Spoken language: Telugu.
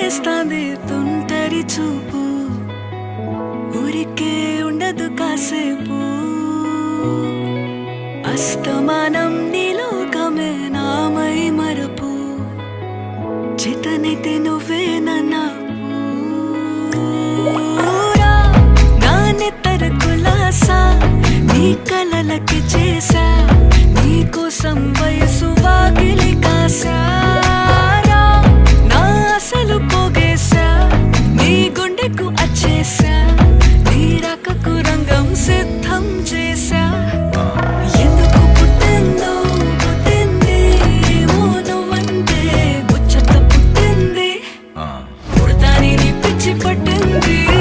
చేస్తాంది తుంటరి చూపు ఊరికే ఉండదు కాసేపు అస్తమానం నీలోకమే నామై మరపు చేతనైతే నువ్వే నాన్నెత్తర కులాసా నీ కలలకి చేసా నీ కోసం వయసు వాకిలి కాసా నా అసలు పోగేసా నీ గుండెకు అచ్చేసా